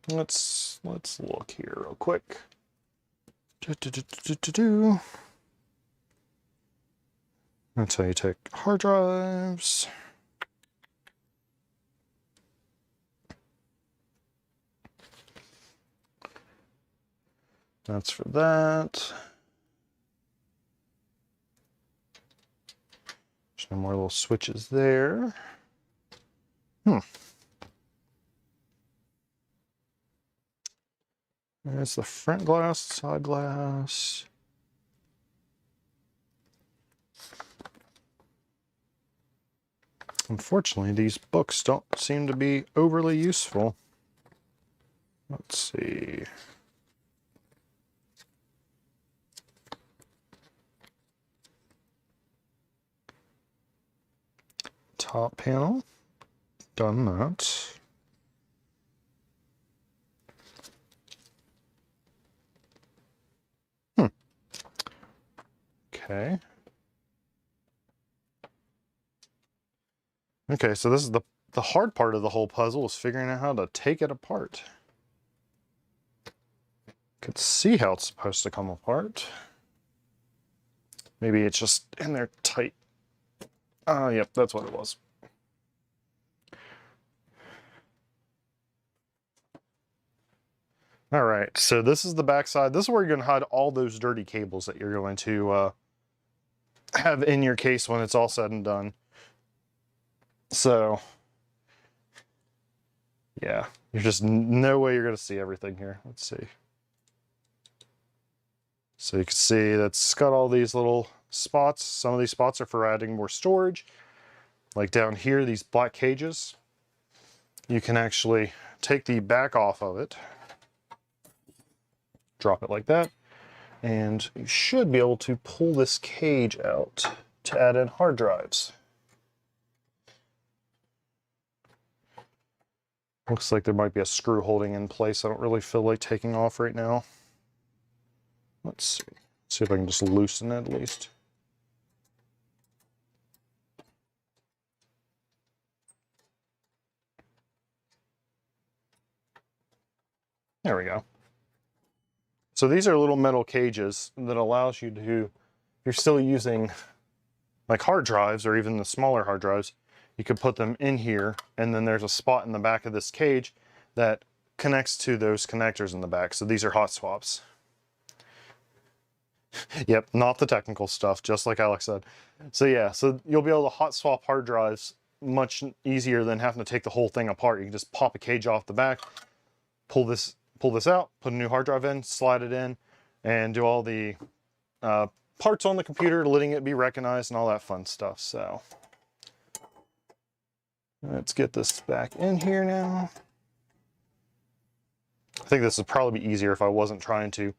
Let's look here real quick. That's how you take hard drives. That's for that. There's no more little switches there. There's the front glass, side glass. Unfortunately, these books don't seem to be overly useful. Let's see. Top panel, done that. Okay. Okay, so this is the hard part of the whole puzzle, is figuring out how to take it apart. Could see how it's supposed to come apart. Maybe it's just in there tight. Yep, that's what it was. All right, so this is the back side. This is where you're going to hide all those dirty cables that you're going to have in your case when it's all said and done. So, yeah, there's just no way you're going to see everything here. Let's see. So you can see that's got all these little spots. Some of these spots are for adding more storage. Like down here, these black cages. You can actually take the back off of it, drop it like that, and you should be able to pull this cage out to add in hard drives. Looks like there might be a screw holding in place. I don't really feel like taking off right now. Let's see. See if I can just loosen it at least. There we go. So these are little metal cages that allows you to, if you're still using like hard drives or even the smaller hard drives, you could put them in here, and then there's a spot in the back of this cage that connects to those connectors in the back. So these are hot swaps. Yep, not the technical stuff, just like Alex said. So yeah, so you'll be able to hot swap hard drives much easier than having to take the whole thing apart. You can just pop a cage off the back, pull this out, put a new hard drive in, slide it in, and do all the parts on the computer, letting it be recognized and all that fun stuff. So let's get this back in here now. I think this would probably be easier if I wasn't trying to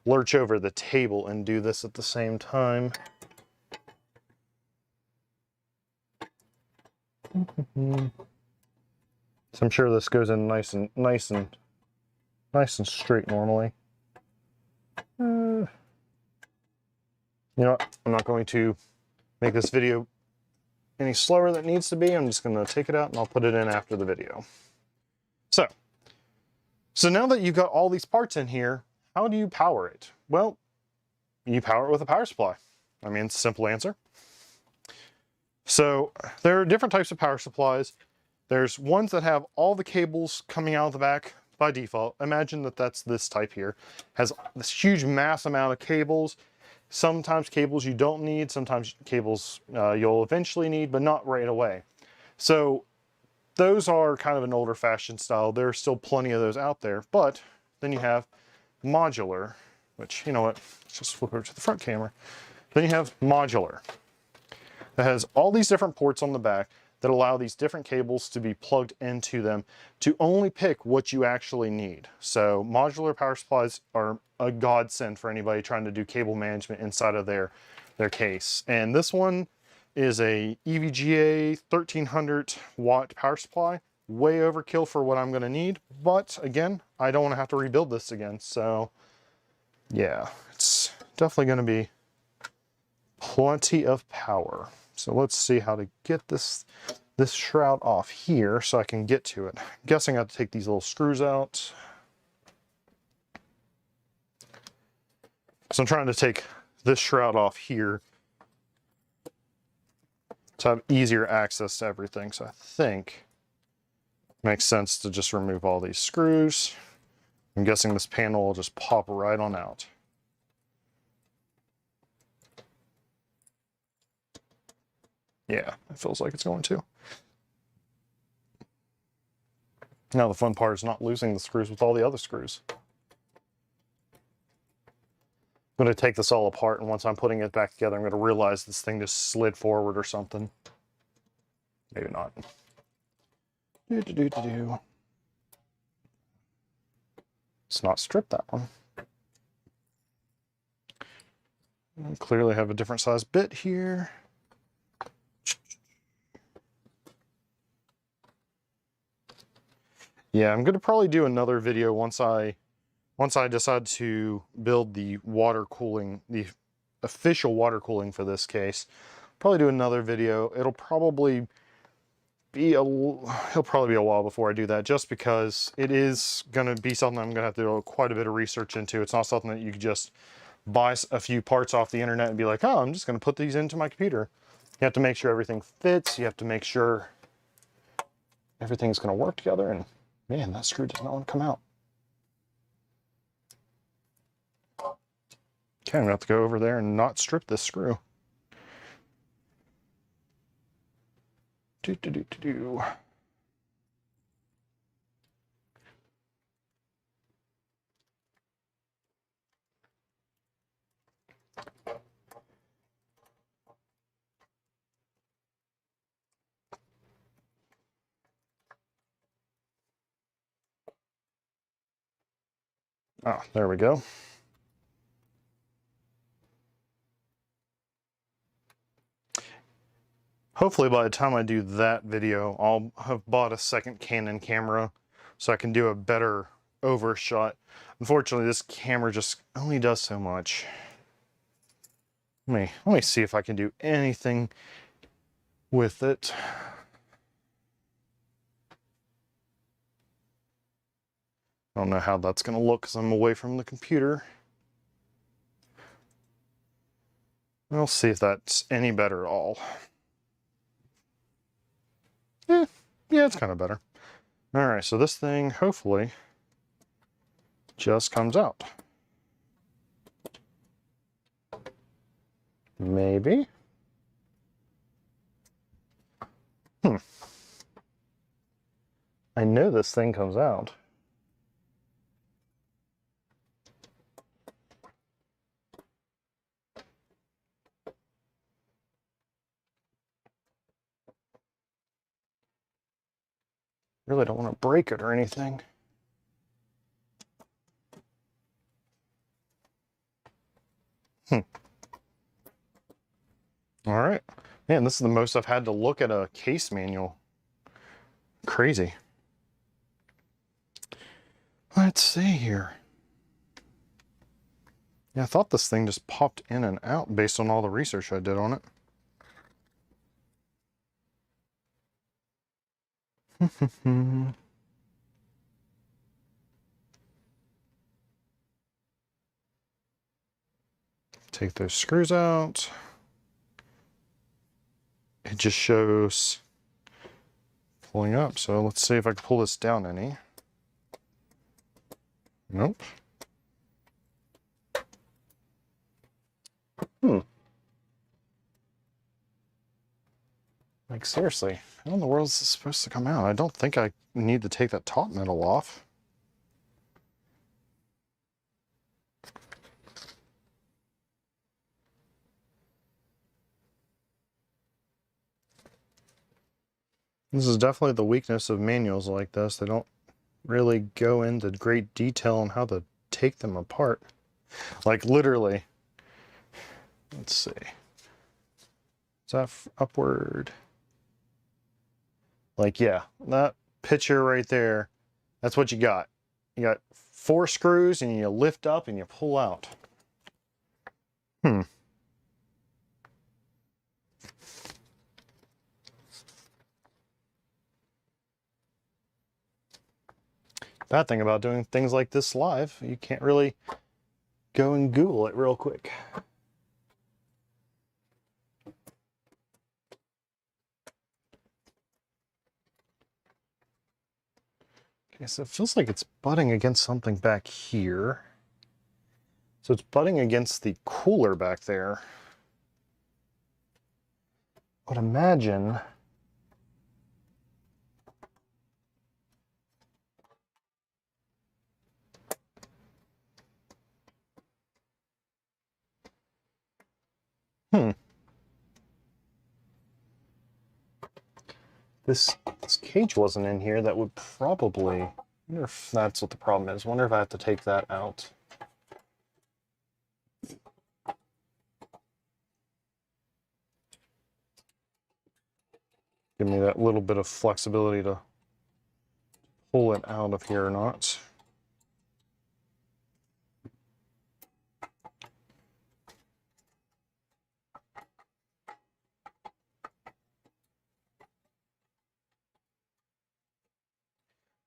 lurch over the table and do this at the same time. So I'm sure this goes in nice and straight normally. You know what? I'm not going to make this video any slower than it needs to be. I'm just going to take it out and I'll put it in after the video. So So now that you've got all these parts in here, how do you power it? Well, you power it with a power supply. I mean, it's a simple answer. So there are different types of power supplies. There's ones that have all the cables coming out of the back by default. Imagine that that's this type here. Has this huge mass amount of cables. Sometimes cables you don't need, sometimes cables you'll eventually need, but not right away. So those are kind of an older fashioned style. There are still plenty of those out there, but then you have modular, which, you know what, let's just flip over to the front camera. Then you have modular. That has all these different ports on the back that allow these different cables to be plugged into them to only pick what you actually need. So modular power supplies are a godsend for anybody trying to do cable management inside of their case. And this one is a EVGA 1300 watt power supply. Way overkill for what I'm gonna need, but again, I don't wanna have to rebuild this again. So yeah, it's definitely gonna be plenty of power. So let's see how to get this shroud off here so I can get to it. I'm guessing I have to take these little screws out. So I'm trying to take this shroud off here to have easier access to everything. So I think it makes sense to just remove all these screws. I'm guessing this panel will just pop right on out. Yeah, it feels like it's going to. Now the fun part is not losing the screws with all the other screws. I'm going to take this all apart, and once I'm putting it back together, I'm going to realize this thing just slid forward or something. Maybe not. Let's not strip that one. And clearly have a different size bit here. Yeah, I'm going to probably do another video once I decide to build the water cooling, the official water cooling for this case. Probably do another video. It'll probably be a while before I do that, just because it is going to be something I'm going to have to do quite a bit of research into. It's not something that you can just buy a few parts off the internet and be like, oh, I'm just going to put these into my computer. You have to make sure everything fits. You have to make sure everything's going to work together. And man, that screw does not want to come out. Okay, I'm going to have to go over there and not strip this screw. Oh, there we go. Hopefully by the time I do that video, I'll have bought a second Canon camera so I can do a better overshot. Unfortunately, this camera just only does so much. Let me see if I can do anything with it. I don't know how that's going to look because I'm away from the computer. We'll see if that's any better at all. Yeah, it's kind of better. All right, so this thing hopefully just comes out. Maybe. I know this thing comes out. Really don't want to break it or anything. All right. Man, this is the most I've had to look at a case manual. Crazy. Let's see here. Yeah, I thought this thing just popped in and out based on all the research I did on it. Take those screws out. It just shows pulling up. So let's see if I can pull this down any. Nope. Like seriously, how in the world is this supposed to come out? I don't think I need to take that top metal off. This is definitely the weakness of manuals like this. They don't really go into great detail on how to take them apart. Like literally. Let's see. Is that upward? Like, yeah, that picture right there, that's what you got. You got 4 screws and you lift up and you pull out. Bad thing about doing things like this live, you can't really go and Google it real quick. Okay, so it feels like it's butting against something back here. So it's butting against the cooler back there. But imagine this cage wasn't in here, that would probably, I wonder if that's what the problem is. I wonder if I have to take that out. Give me that little bit of flexibility to pull it out of here or not.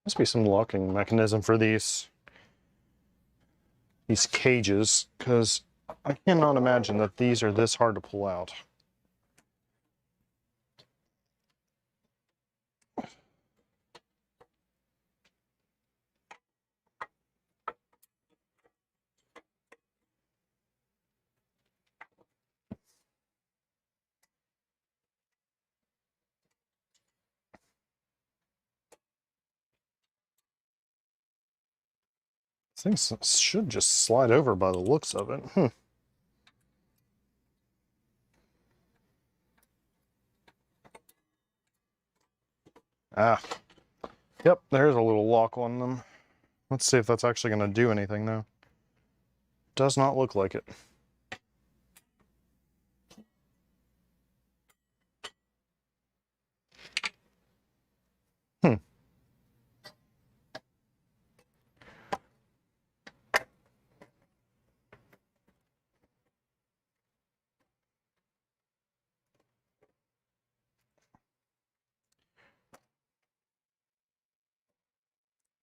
Must be some locking mechanism for these cages, because I cannot imagine that these are this hard to pull out. Things should just slide over by the looks of it. Ah, yep, there's a little lock on them. Let's see if that's actually going to do anything though. Does not look like it.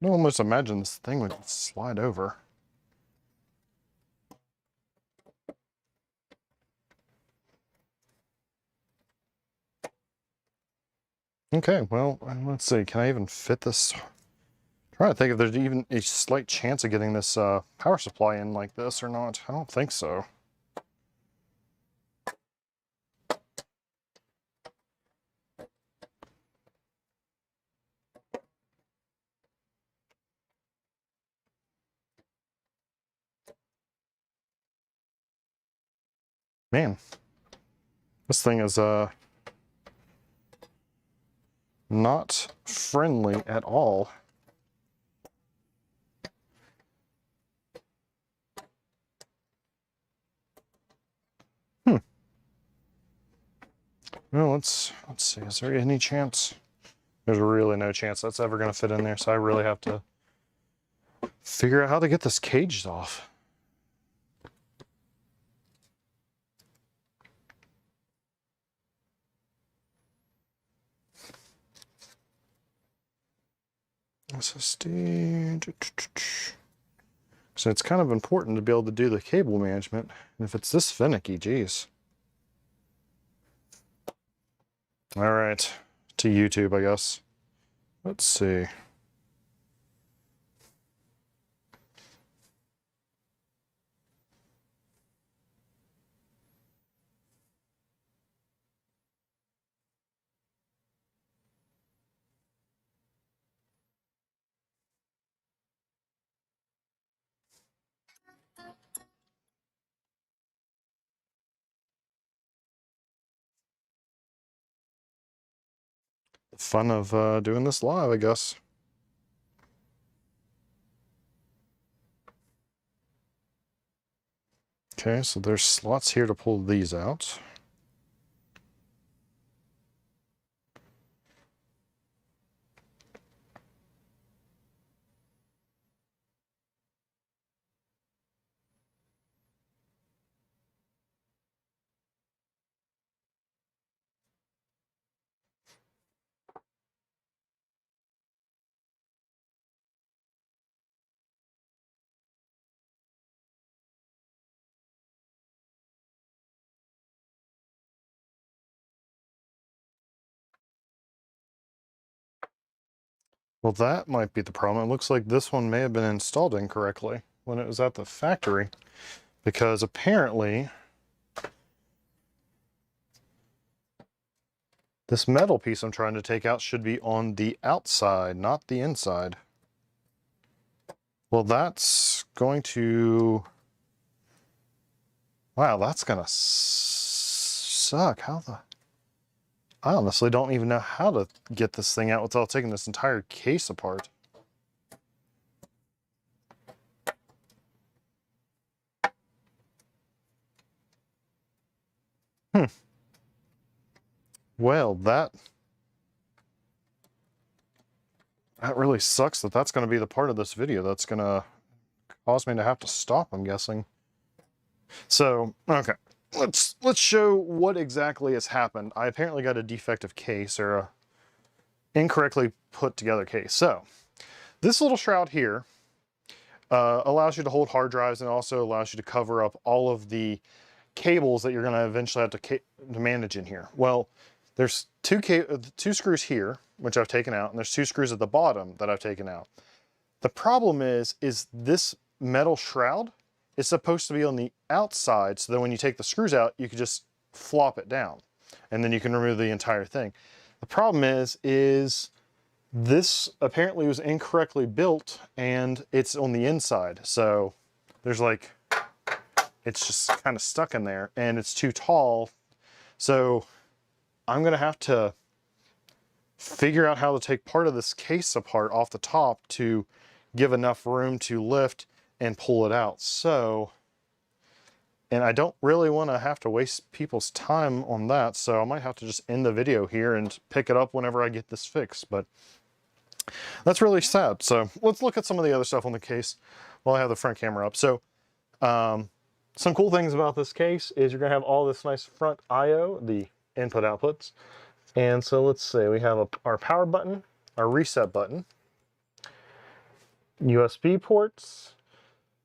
I almost imagine this thing would slide over. Okay, well, let's see. Can I even fit this? I'm trying to think if there's even a slight chance of getting this power supply in like this or not. I don't think so. Man, this thing is not friendly at all. Well, let's see. Is there any chance? There's really no chance that's ever going to fit in there, so I really have to figure out how to get this caged off. SSD. So it's kind of important to be able to do the cable management. And if it's this finicky, geez. All right, to YouTube, I guess. Let's see. The fun of doing this live, I guess. Okay, so there's slots here to pull these out. Well, that might be the problem. It looks like this one may have been installed incorrectly when it was at the factory, because apparently this metal piece I'm trying to take out should be on the outside, not the inside. Well, that's going to... Wow, that's gonna suck. How the... I honestly don't even know how to get this thing out without taking this entire case apart. Well, that really sucks that that's going to be the part of this video that's going to cause me to have to stop, I'm guessing. So, okay. Let's show what exactly has happened. I apparently got a defective case, or a incorrectly put together case. So, this little shroud here allows you to hold hard drives, and also allows you to cover up all of the cables that you're going to eventually have to manage in here. Well, there's two screws here, which I've taken out, and there's 2 screws at the bottom that I've taken out. The problem is this metal shroud is supposed to be on the outside, so that when you take the screws out, you can just flop it down, and then you can remove the entire thing. The problem is this apparently was incorrectly built, and it's on the inside. So there's like, it's just kind of stuck in there, and it's too tall. So I'm gonna have to figure out how to take part of this case apart off the top to give enough room to lift and pull it out. So, and I don't really want to have to waste people's time on that, so I might have to just end the video here and pick it up whenever I get this fixed. But that's really sad. So let's look at some of the other stuff on the case while I have the front camera up. So some cool things about this case is you're gonna have all this nice front I/O, the input outputs. And so let's say we have our power button, our reset button, USB ports,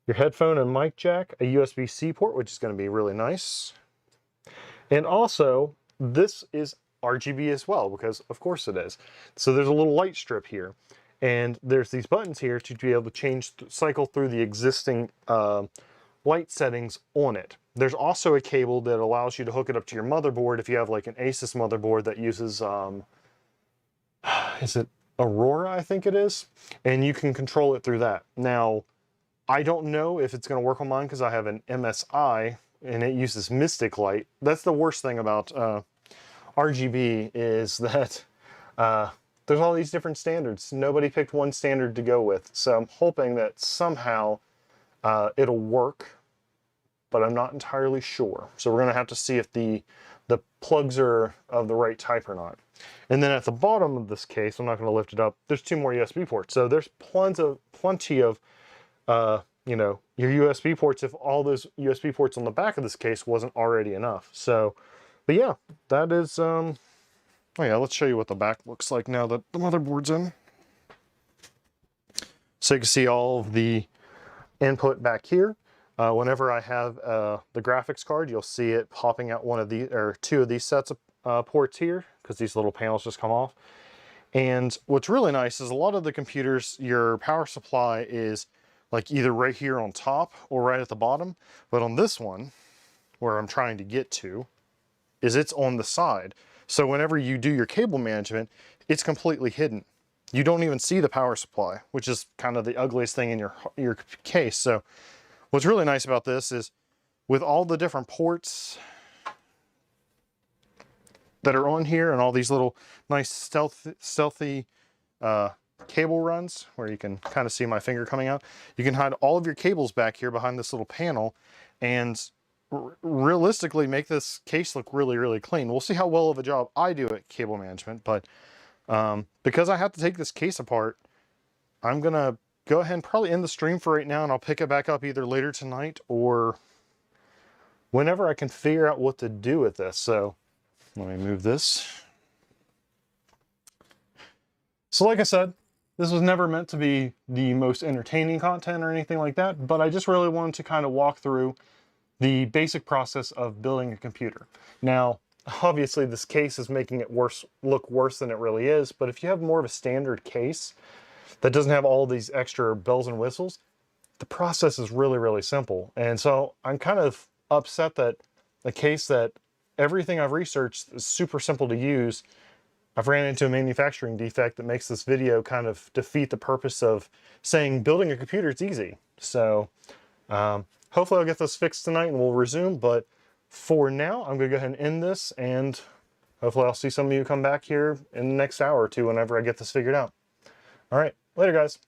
your headphone and mic jack, a USB-C port, which is going to be really nice. And also, this is RGB as well, because of course it is. So there's a little light strip here, and there's these buttons here to be able to cycle through the existing light settings on it. There's also a cable that allows you to hook it up to your motherboard if you have like an Asus motherboard that uses, is it Aurora, I think it is? And you can control it through that. Now, I don't know if it's going to work on mine because I have an MSI and it uses Mystic Light. That's the worst thing about RGB, is that there's all these different standards. Nobody picked one standard to go with. So I'm hoping that somehow it'll work, but I'm not entirely sure. So we're going to have to see if the plugs are of the right type or not. And then at the bottom of this case, I'm not going to lift it up, there's 2 more USB ports. So there's plenty of you know, your USB ports, if all those USB ports on the back of this case wasn't already enough. So, but yeah, that is, oh yeah, let's show you what the back looks like now that the motherboard's in. So you can see all of the input back here. Whenever I have the graphics card, you'll see it popping out one of these, or two of these sets of ports here, because these little panels just come off. And what's really nice is a lot of the computers, your power supply is like either right here on top or right at the bottom. But on this one, where I'm trying to get to, is it's on the side. So whenever you do your cable management, it's completely hidden. You don't even see the power supply, which is kind of the ugliest thing in your case. So what's really nice about this is with all the different ports that are on here and all these little nice stealthy cable runs where you can kind of see my finger coming out, you can hide all of your cables back here behind this little panel and realistically make this case look really, really clean. We'll see how well of a job I do at cable management, but because I have to take this case apart, I'm gonna go ahead and probably end the stream for right now, and I'll pick it back up either later tonight or whenever I can figure out what to do with this. So let me move this. So like I said, this was never meant to be the most entertaining content or anything like that, but I just really wanted to kind of walk through the basic process of building a computer. Now, obviously this case is making it look worse than it really is, but if you have more of a standard case that doesn't have all these extra bells and whistles, the process is really, really simple. And so I'm kind of upset that the case that everything I've researched is super simple to use, I've ran into a manufacturing defect that makes this video kind of defeat the purpose of saying building a computer is easy. So hopefully I'll get this fixed tonight and we'll resume, but for now I'm gonna go ahead and end this, and hopefully I'll see some of you come back here in the next hour or two whenever I get this figured out. All right, later guys.